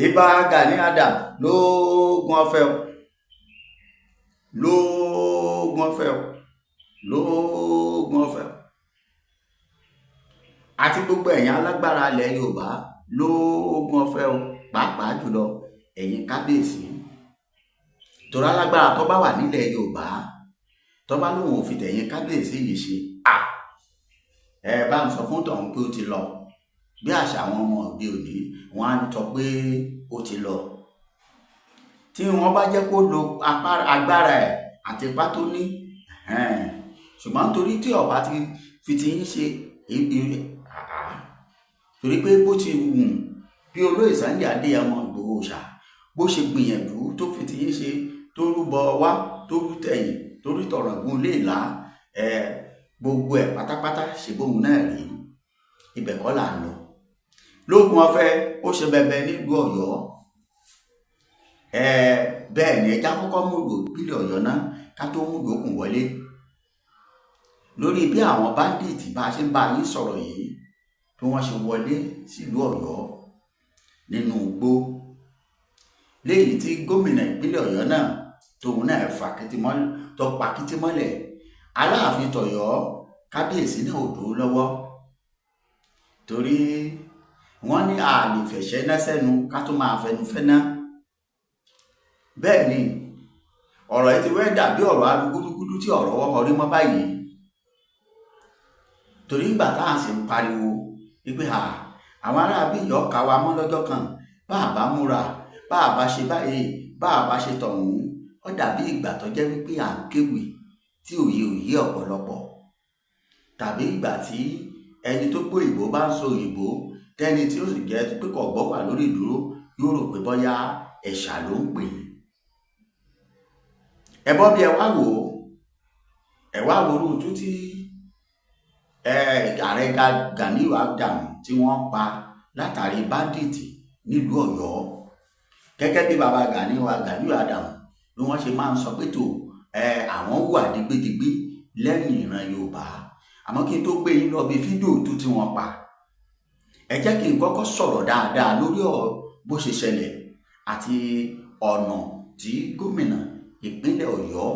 Ìbà Gani Adams lóògùn ọ̀fẹ́ o, lóògùn ọ̀fẹ́ o, lóògùn ọ̀fẹ́ o, àti gbogbo ẹ̀yin alágbára ilẹ̀ Yorùbá lóògùn ọ̀fẹ́ o, pàápàá jùlọ ẹ̀yin kábíyèsí. Torí alágbára tó bá wà nílẹ̀ Yorùbá tó bá lóun ò fi tẹ̀yin kábíyèsí yìí ṣe ẹ bá ń sọ fún tọ̀hún pé ó ti lọ. Bí àṣà àwọn ọmọ òde òní wọn á sọ pé ó ti lọ. Tí wọ́n bá jẹ́ kó lo agbára ẹ̀ àti ipá tó ní, ṣùgbọ́n torí tí ọba ti fi ti yín ṣe torí pé bó ti wù bí olóyè Sunday Adéyẹmọ Ìgbòho Òòṣà bó ṣe gbìyànjú tó fi ti yín ṣe, tó rúbọ wá, tó rú tẹ̀yìn, tó rí tọ̀rọ̀gùn léèlá, gbogbo ẹ̀ pátápátá ṣe bóun náà rí. Ibẹ̀ kọ́ là ń lọ. Lóògùn ọ̀fẹ́ ó ṣe bẹbẹ nílùú Ọ̀yọ́. Bẹ́ẹ̀ ni ẹja kọ́kọ́ mú ìpínlẹ̀ Ọ̀yọ́ náà ká tó mú ìyókù wọlé. Lórí bí àwọn báńdíìtì bá ṣe ń bá yín sọ̀rọ̀ yìí bí wọ́n ṣe wọlé sílùú Ọ̀yọ́ nínú igbó, léyìí tí gómìnà ìpínlẹ̀ Ọ̀yọ́ náà tóun náà pa kìtì mọ́lẹ̀. Aláàfin tọ̀yọ́ kábíyèsí náà ò dúró lọ́wọ́, torí wọ́n ní a lè fẹ̀ṣẹ́ ná sẹ́nu ká tó máa fẹnu fẹ́ná. Bẹ́ẹ̀ ni ọ̀rọ̀ yìí ti wẹ́ dàbí ọ̀rọ̀ alúgúdúgúdú tí ọ̀rọ̀ wọ́n rí mọ́ báyìí. Torí ìgbà tá à ń sì ń pariwo wípé àwọn ará bí ìyọ́ ká wa mọ́ lọ́jọ́ kan, bá a bá múra, bá a bá ṣe báyìí, bá a bá ṣe tọ̀hún, ó dàbí ìgbà tó jẹ́ wípé à ń kéwì tí òye ọ̀pọ̀lọpọ̀, tàbí ìgbà tí ẹni tó gbọ́ òyìnbó bá ń sọ òyìnbó tẹ́ni tí ó sì jẹ́ pé kò gbọ́ wà lórí ìdúró yóò rò pé bóyá ẹ̀ṣà ló ń pè é. Ẹ bọ́ bí ẹ wá wò rúùtú tí ààrẹ Gani Adams tí wọ́n pa látàrí báńdíìtì nílùú Ọ̀yọ́. Gẹ́gẹ́ bí bàbá Gani Adams bí wọ́n ṣe máa ń sọ pé tó àwọn wà dígbédigbé lẹ́yìn ìran Yorùbá. Àmọ́ kí n tó gbé yín lọ bí fídíò tó tí wọ́n pa, ẹ jẹ́ kí n kọ́kọ́ sọ̀rọ̀ dáadáa lórí bó ṣe ṣẹlẹ̀ àti ọ̀nà tí gómìnà ìpínlẹ̀ Ọ̀yọ́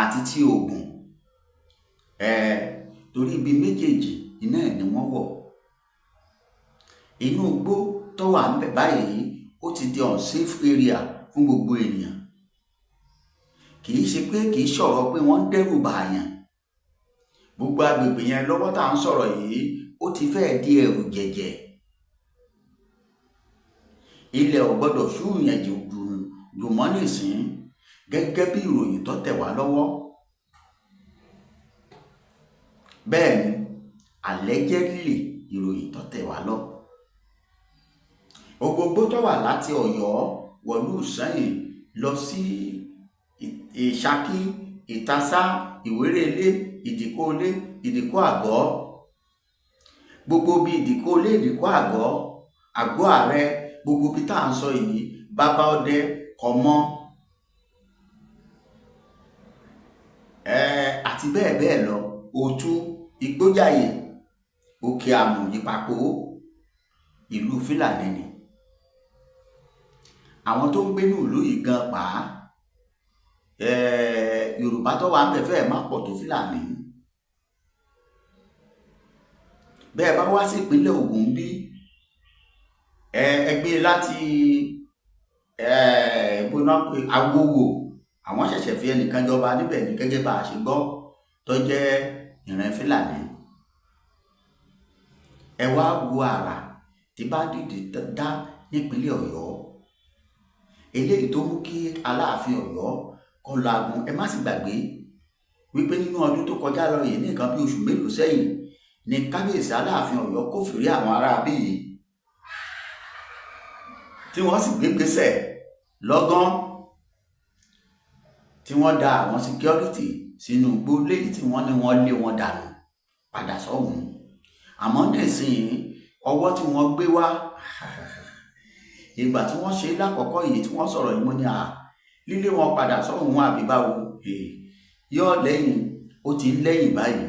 àti tí Ògùn torí ibi méjèèjì iná ẹ̀ ni wọ́n wọ̀. Inú igbó tó wà ń bẹ̀ báyìí ó ti di unsafe area fún gbogbo ènìyàn. Kì í ṣe pé kì í sọ̀rọ̀ pé wọ́n ń dẹ́rù bàyàn. Gbogbo agbègbè yẹn lọ́wọ́ tá à ń sọ̀rọ̀ yìí ó ti fẹ́ẹ̀ di ẹ̀rù jẹ̀jẹ̀. Ilẹ̀ ò gbọ́dọ̀ ṣúyàn jù mọ́ nísìn gẹ́gẹ́ bí ìròyìn tó tẹ̀ wá lọ́wọ́. Bẹ́ẹ̀ ni allegedly ìròyìn tó tẹ̀ wá lọ. Ògbógbó tó wà láti Ọ̀yọ́ wọ̀lú Ìṣẹ́yìn lọ sí Ìṣakí, Ìtasá, Ìwérélé, Ìdíkólé, Ìdíkó Àgọ́. Gbogbo bí Ìdíkólé, Ìdíkó Àgọ́, Àgọ́ Ààrẹ, gbogbo bí tá à ń sọ yìí, Bàbá Ọdẹ, Kọ̀mọ́, àti bẹ́ẹ̀ bẹ́ẹ̀ lọ, Òtú, Igbójàyè, Òkè Àmù, Ìpàpó, ìlú Fúlàní ni. Àwọn tó ń gbé ní ìlú yìí gan pàá Yorùbá tó wà ń bẹ̀ fẹ́ẹ̀ má pọ̀ tó Fúlàní. Bẹ́ẹ̀ bá wá sí ìpínlẹ̀ Ògùn bí ẹgbẹ́ láti bóná pé Awówò, àwọn ṣẹ̀ṣẹ̀ fi ẹnìkan jọba níbẹ̀ ní gẹ́gẹ́ bá a ṣe gbọ́ tó jẹ́ ìran Fúlàní. Ẹ wá wo àrà tí báńdíìtì dá nípínlẹ̀ Ọ̀yọ́, eléyìí tó mú kí Aláàfin Ọ̀yọ́ kó lagun. Ẹ má sì gbàgbé wípé nínú ọdún tó kọjá lọ yìí ní nǹkan bí oṣù mélòó sẹ́yìn ni kábíyèsí Aláàfin Ọ̀yọ́ kó fìrí àwọn ará bí yìí tí wọ́n sì gbégbésẹ̀ lọ́gán tí wọ́n da àwọn security sínú igbó, léyìí tí wọ́n ní wọ́n lé wọn dànù padà sọ́hùn. Àmọ́ nísìnyí ọwọ́ tí wọ́n gbé wá ìgbà tí wọ́n ṣe lákọ̀ọ́kọ́ yìí tí wọ́n sọ̀rọ̀ yìí mo ní lílé wọn padà sọ́hùn àbíbáwo yọ lẹ́yìn, ó ti ń lẹ́yìn báyìí.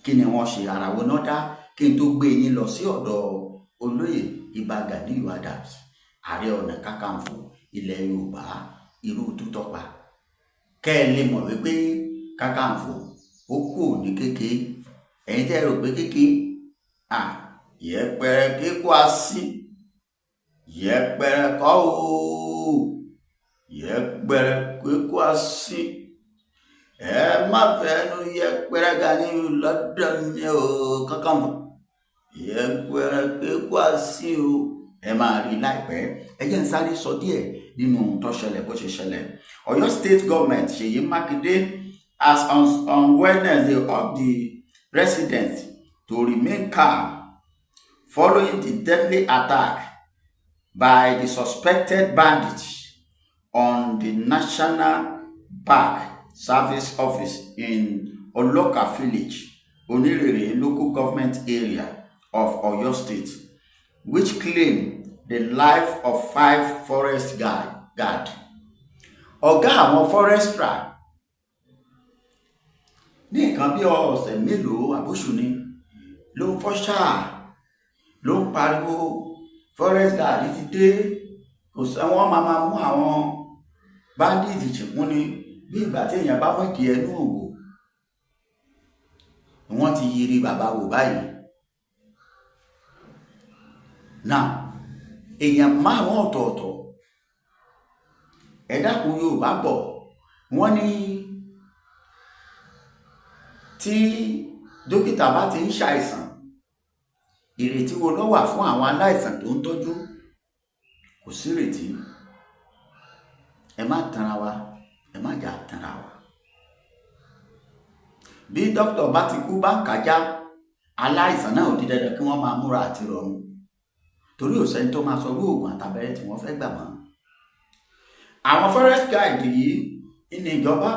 Kí ni wọ́n ṣe, ara wo náà dá kí n tó gbé yín lọ sí ọ̀dọ̀ olóyè Ìbà Gàníyù Adams Ààrẹ Ọ̀nà Kakanfò ilẹ̀ Yorùbá irú tútọ́pa kẹ́ ẹ lè mọ̀ wípé Kakanfò ó kù ní kékeré ẹ̀yin tẹ́ rò pé kékeré yẹpẹrẹ kíkó asín yẹpẹrẹ kọ́ o yẹpẹrẹ kíkó asín ẹ má fẹnu yẹpẹrẹ Gàníyù lọ́dọ̀ mi o Kakanfò yẹpẹrẹ kíkó asín o ẹ máa rí láìpẹ́. Ẹ jẹ́ n sáré sọ díẹ̀ nínú tó ṣẹlẹ̀ bó ṣe ṣẹlẹ̀. Ọ̀yọ́ state government Ṣèyí Mákindé has on Wednesday urged the residents to remain calm following the deadly attack by the suspected bandits on the National Park Service office in Oloka village, Onírèrè local government area of Oyo State, which claimed the life of 5 forest guard. Ọ̀gá àwọn forestry ní nǹkan bí ọ̀sẹ̀ mélòó àbóṣù ni ló ń fọ́ ṣáà ló ń pariwo forest guard ti dé, kò sẹ́wọ́n máa mú àwọn bandits ṣìkún ni bí ìgbà tí èèyàn bá wọ́n di ẹnu ògò. Wọ́n ti yiri bàbá wò báyìí. Now èèyàn márùn ọ̀tọ̀ọ̀tọ̀ ẹ̀dá kò Yorùbá bọ̀ wọ́n ní tí dókítà bá ti ń ṣàìsàn ìrètí wo ló wà fún àwọn aláìsàn tó ń tọ́jú? Kò sí ìrètí. Ẹ má tanra wa, ẹ má jà tanra wa. Bí dókítà bá ti kú bá ń kájá aláìsàn náà ò di dandan kí wọ́n máa múra àti rọrùn, torí ò sẹ́ni tó máa sọ oògùn àtàbẹ̀rẹ̀ tí wọ́n fẹ́ gbà mọ́. Àwọn forest guide yìí ní ìjọba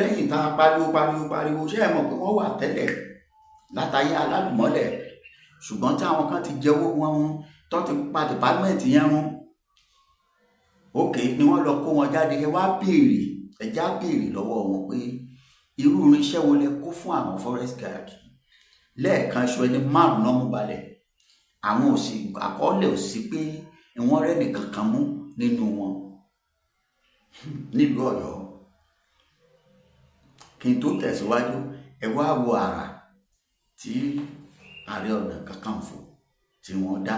lẹ́yìn tá a pariwo ṣé ẹ mọ̀ pé wọ́n wà tẹ́lẹ̀ látàyé alálùmọ́lẹ̀, ṣùgbọ́n tí àwọn kan ti jẹ́wọ́ wọn tó ti pa dìpátímẹ́ǹtì yẹn run òkè ni wọ́n lọ kó wọn jáde. Ẹ wá béèrè ẹjá béèrè lọ́wọ́ wọn pé irú irinṣẹ́ wo lẹ kó fún àwọn forest guide lẹ́ẹ̀kan ṣo ẹni márùn náà mú balẹ̀. Àwọn òsì àkọọ́lẹ̀ ò sí pé wọ́n rẹ́nì kankan mú nínú wọn nílùú Ọ̀yọ́. Kí n tó tẹ̀síwájú ẹ wá wo àrà tí Ààrẹ Ọ̀nà Kakanfò tí wọ́n dá.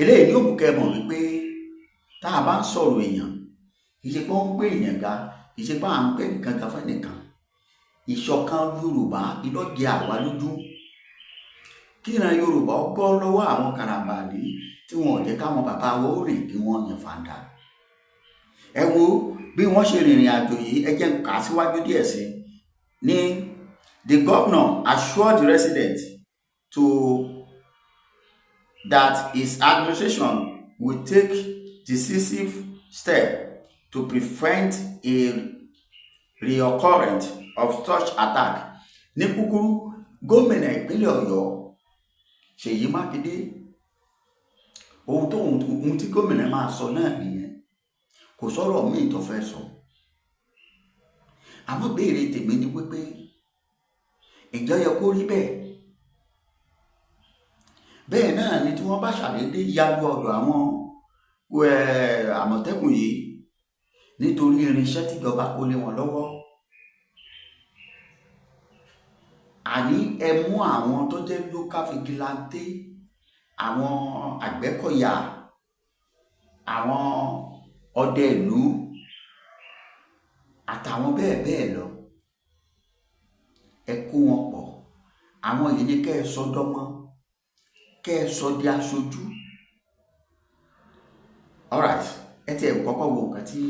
Eléyìí yóò mú kẹ́ mọ̀ wípé tá a bá ń sọ̀rọ̀ èèyàn kì í ṣe pé wọ́n ń gbé èèyàn ga, kì í ṣe pé à ń gbé nìkan ga fẹ́ nìkan. Ìṣọ̀kan Yorùbá ìlọ́jẹ àwa lójú. Kí ìran Yorùbá bọ́ lọ́wọ́ àwọn karambani tí wọn ò jẹ́ káwọn bàbá wọn ó rìn kí wọ́n yan fàǹdà. Ẹ wo bí wọ́n ṣe rìnrìn àjò yìí, ẹ jẹ́ n kà síwájú díẹ̀ sí ní the governor assured the residents that his administration will take decisive steps to prevent a reoccurrence of such attack. Ní kúkúrú, gómìnà ìpínlẹ̀ Ọ̀yọ́ Ṣèyí Mákindé ohun tí gómìnà máa sọ náà nìyẹn, kò sọ̀rọ̀ míì tó fẹ́ sọ. Àmọ́ béèrè tèmi ni wípé ìjọ yẹ kó rí bẹ́ẹ̀ náà ni tí wọ́n bá ṣàdédé yalu ọ̀dọ̀ àwọn Àmọ̀tẹ́kùn yìí nítorí irinṣẹ́ tíjọba kó lé wọn lọ́wọ́. Àní ẹ mú àwọn tó jẹ́ local vigilante, àwọn Àgbẹ̀kọ̀yà, àwọn ọdẹ ìlú àtàwọn bẹ́ẹ̀ lọ, ẹ kó wọn pọ̀. Àwọn yìí ni kẹ́ ẹ sọ dọ́mọ́, kẹ́ ẹ sọ di aṣojú. Alright, ẹ ti ẹ̀ kọ́kọ́ wo nǹkan tí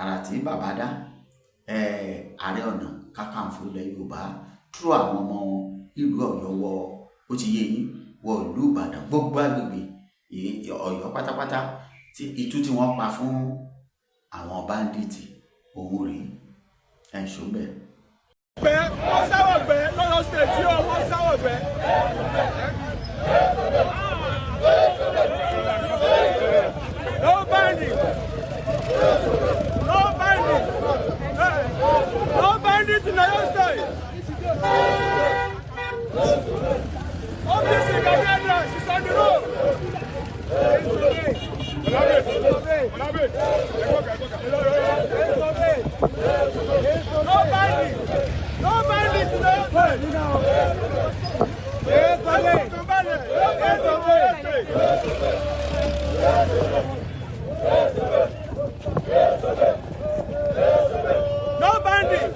àrà tí bàbá dá Ààrẹ Ọ̀nà Kakanfò ilẹ̀ Yorùbá tú àwọn ọmọ ìlú Ọ̀yọ́ wọ ó ti yé yín wọ ìlú Ìbàdàn, gbogbo agbègbè Ọ̀yọ́ pátápátá tí itú tí wọ́n pa fún àwọn báńdíìtì òun rèé ẹ̀ ń ṣòbẹ̀. Wọ́n sáwọ̀ gbẹ́ lọ́yọ́ state yóò wọ́n sáwọ̀ gbẹ́. No bandit. No bandit. No bandit in Oyo State. No bandit.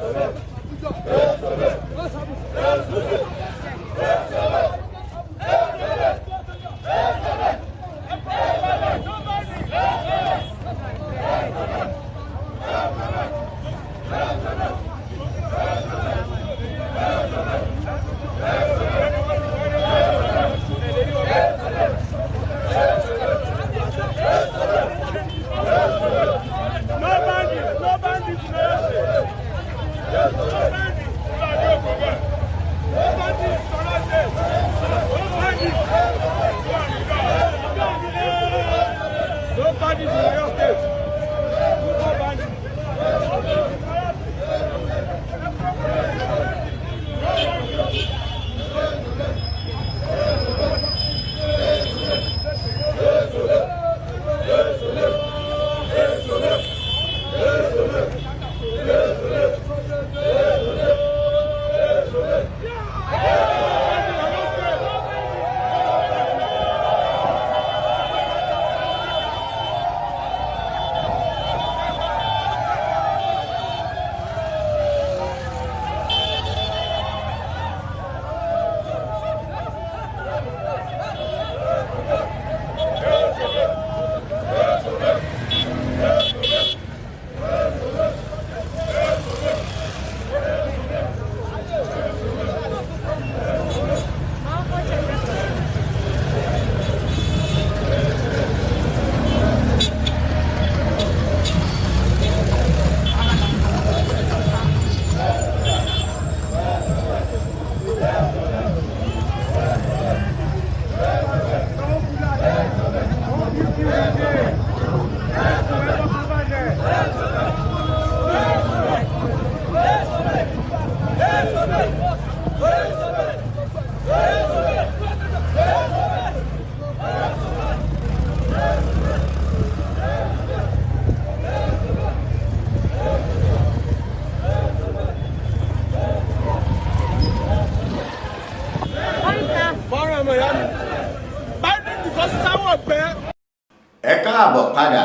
Ẹ káàbọ̀ padà.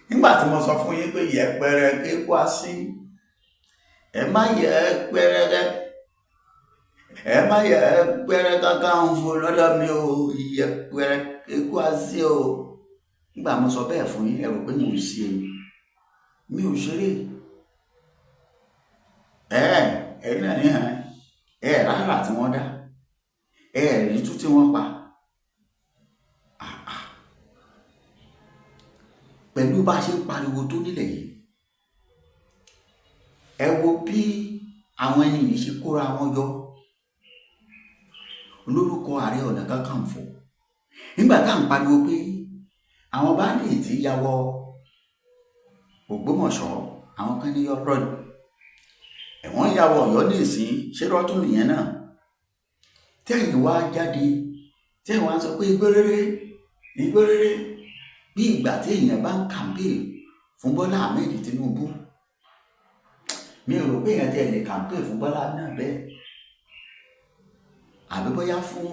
Nígbà tí mo sọ fún yín pé yẹpẹrẹ kéku asín, ẹ má yẹpẹrẹ kankan ń fò lọ́dọ̀ mi o, yẹpẹrẹ kéku asín o. Nígbà mo sọ bẹ́ẹ̀ fún yín, ẹ rò pé mo ń ṣe mi ò ṣeré. Ẹ̀yin náà ní rárá tí wọ́n dá, rí tú tí wọ́n pa. Pẹ̀lú bá ṣe ń pariwo tó nílẹ̀ yìí, ẹ wo bí àwọn ẹni yìí ṣe kóra wọn yọ lórúkọ Ààrẹ Ọ̀nà Kakanfò. Nígbà tá à ń pariwo pé àwọn bandits ya wọ Ògbómọ̀ṣọ́, àwọn kan ní yọrọ ni ẹ̀wọ̀n ya wọ Ọ̀yọ́ ní ìsín, ṣé rọ́tún nìyẹn náà? Tẹ́yìn wá jáde, tẹ́yìn wá sọ pé ìgbéréré bí ìgbà tí èèyàn bá ń kàmpé fún Bọ́lá Ahmed Tinubu. Mi ò rò pé èèyàn tẹ́ lè kàmpé fún Bọ́lá náà bẹ́ẹ̀, àbí bóyá fún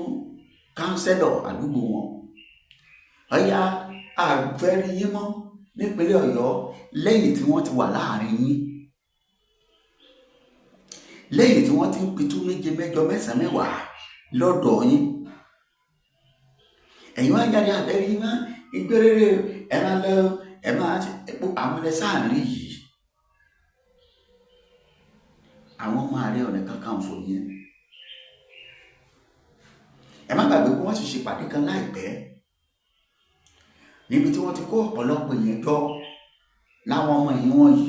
kánsẹ́lọ̀ àdúgbò wọn. Ọ̀yá àgbẹ̀rí yín mọ́ nípínlẹ̀ Ọ̀yọ́ lẹ́yìn tí wọ́n ti wà láàrin yín, lẹ́yìn tí wọ́n ti ń pitú méje mẹ́jọ mẹ́sàn-án mẹ́wàá lọ́dọ̀ yín. Ẹ̀yin wá jáde àbẹ̀rí yín mọ́ ìgbéréré àwọn ilẹ̀ sáàrin yìí. Àwọn ọmọ Ààrẹ Ọ̀nà Kakanfò yẹn, ẹ má gbàgbé pé wọ́n ti ṣèpàdé kan láìpẹ́ níbi tí wọ́n ti kó ọ̀pọ̀lọpọ̀ èèyàn jọ láwọn ọmọ yìí wọ̀nyí,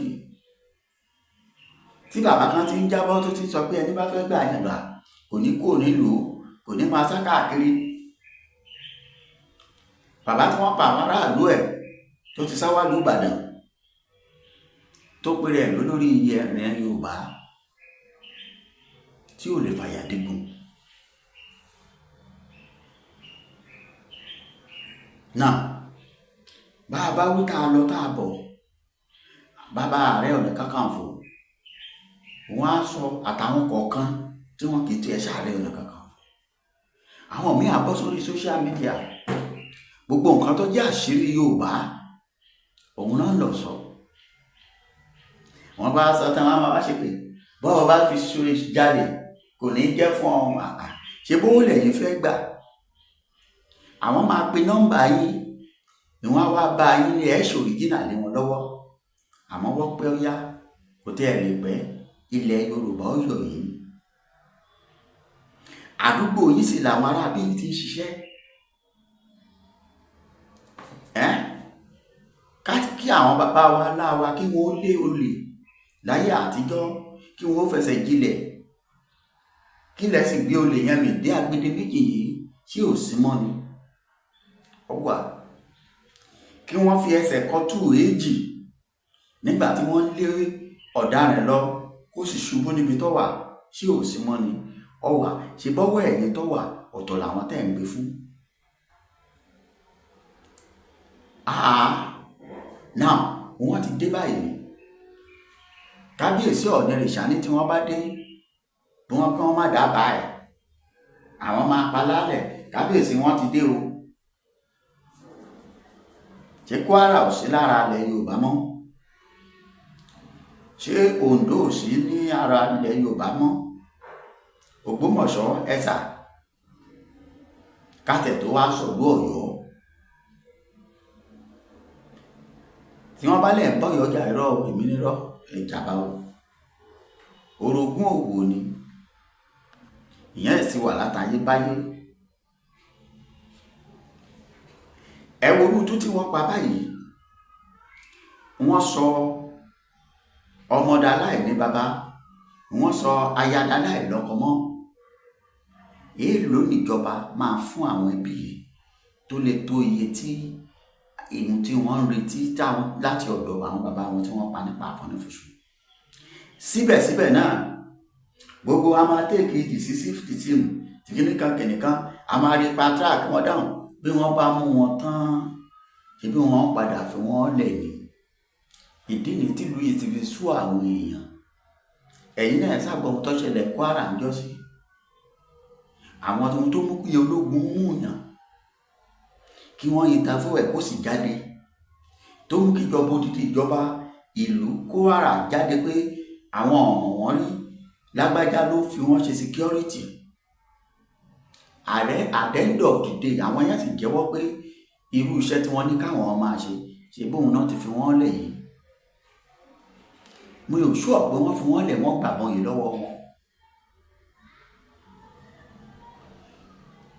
tí bàbá kan ti ń jábọ́ tó ti sọ pé ẹni bá fẹ́ gbà yàn gbà kò ní kúrò nílùú, kò ní máa sá káàkiri. Bàbá tí wọ́n pa àwọn aráàlú ẹ̀ tó ti sáwá lù Ìbàdàn, tó pèrè ẹ̀ lórí iye ẹ̀rìn Yorùbá tí ò lè fàyà dínkù. Náà bá a bá wí tá a lọ tá a bọ̀, bàbá Ààrẹ Ọ̀nà Kakanfò wọ́n á sọ àtàwọn kọ̀ọ̀kan tí wọ́n kì í tiẹ̀ ṣààrẹ Ọ̀nà Kakanfò, àwọn míì á bọ́ sórí social media, gbogbo nǹkan tó jẹ́ àṣírí Yorùbá òun náà lọ sọ. wọ́n bá sọ tán wọ́n máa ṣe pé bọ́ọ̀ bá fi ṣe jáde kò ní jẹ́ fún ọmọ àpá, ṣe bó lẹ́yìn fẹ́ gbà. àwọn máa pe nọ́mbà yín ni wọ́n á wá bá yín ní ẹ̀ṣọ́ òrìjìnà lé wọn lọ́wọ́. àmọ́ wọ́n pẹ́ ó yá kò tẹ́ ẹ̀ lè pẹ́, ilẹ̀ Yorùbá ó yọ̀ yìí. àdúgbò yìí sì làwọn aráabí ti ń ṣiṣẹ́. kí àwọn bàbá wa láwa kí wọ́n lé olè láyé àtijọ́, kí wọ́n fẹsẹ̀ jílẹ̀, kí lẹ sì gbé olè yẹn mi dé agbede méjì yìí tí ò sí mọ́ ni ó wà. kí wọ́n fi ẹsẹ̀ kọ́ tú èjì nígbà tí wọ́n lé ọ̀daràn lọ kó sì ṣubú níbi tó wà tí ò sí mọ́ ni ó wà. ṣe bọ́wọ́ ẹ̀yìn tó wà ọ̀tọ̀ làwọn tẹ̀ ń gbé fún. náà wọ́n ti dé báyìí. kábíyèsí Ọ̀nìrìṣà ní tí wọ́n bá dé bí wọ́n kí wọ́n má dábàá ẹ̀, àwọn máa pa lálẹ̀. kábíyèsí wọ́n ti dé o. ṣé Kwara ò sí lára ilẹ̀ Yorùbá mọ́? ṣé Oǹdó ò sí ní ara ilẹ̀ Yorùbá mọ́? Ògbómọ̀ṣọ́ ẹ̀sà kátẹ̀ tó wá sọ̀lú Ọ̀yọ́. tí wọ́n bá lẹ̀ ń bọ́yọ̀ ọjà irọ́ èmi nírọ́ ìjàmbá o. orogún òwò ni ìyẹn sì wà látayé báyé. ẹ wo orútú tí wọ́n pa báyìí. wọ́n sọ ọmọdé aláìní bàbá, wọ́n sọ ayáda aláìlọ́kọ mọ́. èèló níjọba máa fún àwọn ẹbí yìí tó lè tó iye tí ìhun tí wọ́n ń retí láti ọ̀dọ̀ àwọn bàbá wọn tí wọ́n pa nípa àfọ̀nífòṣù. síbẹ̀síbẹ̀ náà gbogbo a máa tèkì ìdí sí sífìtì tíìmù tí kìnìkan kìnìkan a máa rí patrick wọn dáhùn bí wọ́n bá mú wọn tán ṣe bí wọ́n padà fi wọ́n lẹ̀ ní. ìdí ni tìlú yìí ti fi sú àwọn èèyàn. ẹ̀yin náà sábọ̀ tó ṣẹlẹ̀ Kwara ń jọ́sí. àwọn ohun tó mú kí ológun mú yàn kí wọ́n yin ta fún ẹ̀ kó sì jáde, tó mú kí ìjọba odidi ìjọba ìlú Kwara jáde pé àwọn ọmọ wọn rí lágbájá ló fi wọ́n ṣe security. ààrẹ àdẹ́ńdọ̀ dìde àwọn yẹn sì jẹ́wọ́ pé irú iṣẹ́ tí wọ́n ní káwọn máa ṣe bóun náà ti fi wọ́n lẹ̀ yìí. mo yóò ṣú ọ̀ pé wọ́n fi wọ́n lẹ̀ wọ́n gbàgbọ́n yìí lọ́wọ́ wọn.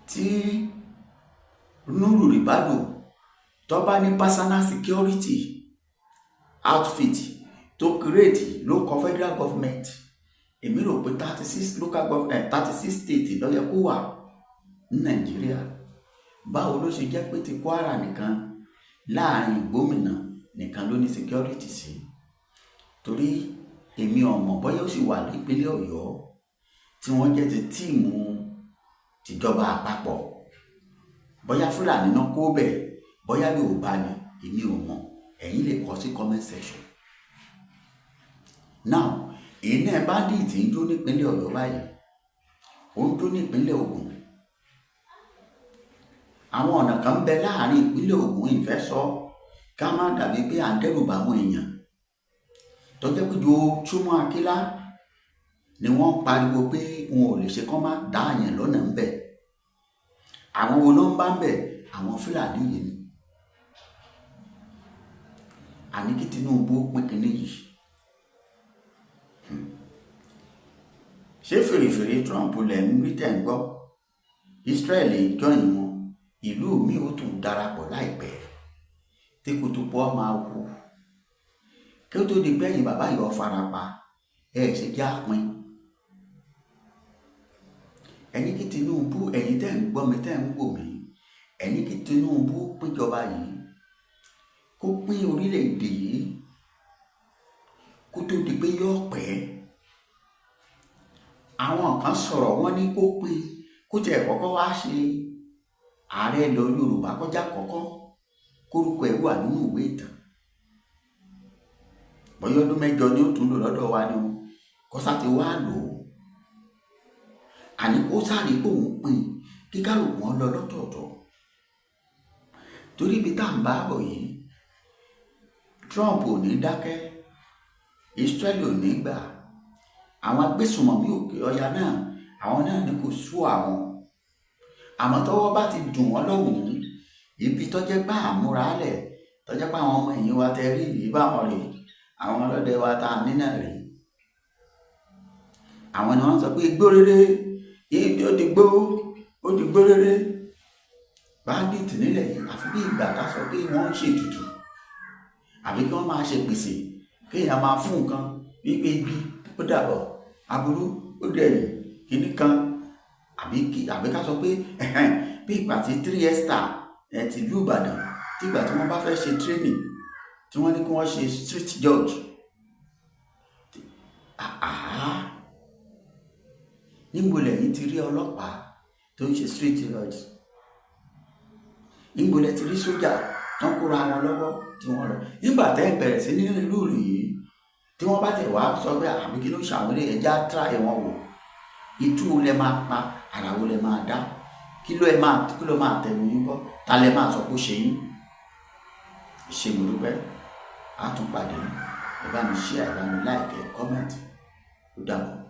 tí Nuhu Ribadu tó bá ní personal security outfit tó create ló kọ federal government, èmi rò pé 36 local government 36 state ló yẹ kó wà ní Nàìjíríà. báwo ló ṣe jẹ́ pé ti Kwara nìkan láàrin gómìnà nìkan ló ní security sí? torí èmi ọmọ bóyá ó sì wà nípínlẹ̀ Ọ̀yọ́ tí wọ́n jẹ́ ti tíìmù tìjọba àpapọ̀, bóyá Fúlàní náà kó bẹ̀, bóyá Yorùbá ni èmi ò mọ̀. ẹ̀yin lè kọ sí comment section. now iná bandit ń jó nípínlẹ̀ Ọ̀yọ́ báyìí, ó ń jó nípínlẹ̀ Ògùn. àwọn ọ̀nà kan ń bẹ láàrin ìpínlẹ̀ Ògùn ìfẹ́ sọ ká má dàbí pé à ń dẹ́rùbà àwọn èèyàn tó jẹ́ pé ojoojúmọ́ Akílá ni wọ́n pariwo pé wọn ò lè ṣe kán má dá àyàn lọ́nà ń bẹ̀. àwọn wo ló ń bá ń bẹ̀? àwọn Fúlàní yìí ni. àní kí Tinubu pín kínní yìí. ṣé fèrèfèrè Trump lẹ̀ ń rí tẹ̀ ń gbọ́? Israeli jọyìn wọn, ìlú mi ò tún darapọ̀ láìpẹ́ tí kutupọ̀ máa wù. kí ó tó di gbẹ̀yìn bàbá yìí ó farapa ṣe jẹ́ àpín. ẹni kí Tinubu, ẹ̀yin tẹ́ ń gbọ́ mi tẹ́ ń wò mí, ẹni kí Tinubu pínjọba yìí, kó pín orílẹ̀-èdè yìí kó tó di pé yóò pẹ́. àwọn kan sọ̀rọ̀ wọ́n ní kó pín kó tiẹ̀ kọ́kọ́ wá ṣe ààrẹ ilẹ̀ Yorùbá kọjá kọ́kọ́ kórúkọ ẹ̀ wà nínú ìwé ìtàn. bọ́yọ́ ọdún 8 ni ó tún lò lọ́dọ̀ wa ni kọ́sá ti wá lò ó. àní kó sáré pé òun pín kí kálukú wọn lọ lọ́tọ̀ọ̀tọ̀ torí ibi tá à ń bá bọ̀ yìí Trump ò ní dákẹ́, Israeli ò ní gbà, àwọn agbésùnmọ̀mí òkè ọya náà àwọn náà ní kò sú àwọn, àmọ́ tọ́wọ́ bá ti dùn wọ́n lọ́hùn-ún ibi tọ́jẹ́ bá àmúralẹ̀ tọ́jẹ́ bá àwọn ọmọ ẹ̀yìn wa tẹ rí yìí báwọn rè àwọn ọlọ́dẹ wa tá a ní náà rè àwọn ni wọ́n sọ pé igbó rere ó di gbó rere bandit nílẹ̀ yìí àfi bí ìgbà ká sọ pé wọ́n ń ṣètùtù àbí kí wọ́n máa ṣe pèsè kéèyàn máa fún nǹkan wípé ibi ó dàbọ̀ aburú ó dẹ̀yìn kìíní kan àbí ká sọ pé bí ìgbà tí 3 star ti ìlú Ìbàdàn tí ìgbà tí wọ́n bá fẹ́ ṣe training tí wọ́n ní kí wọ́n ṣe street judge níbo lẹ́yìn ti rí ọlọ́pàá tó ń ṣe street judge, níbo lẹ́ ti rí sójà tó ń kóra wọn lọ́wọ́ tí wọ́n lọ nígbà tẹ́ bẹ̀rẹ̀ sí ní ìlú rí yìí tí wọ́n bá tẹ̀ wá sọ pé àbí kí ló ṣàwọn ilé ẹja tíráì wọn wò itú wo lẹ máa pa ara wo lẹ máa dá kí ló máa tẹnu yín bọ́ ta lẹ máa sọ pé ó ṣe yín ṣe mo dúpẹ́ á tún pàdé ẹ bá mi share ẹ bá mi like ẹ comment ó dàbọ̀.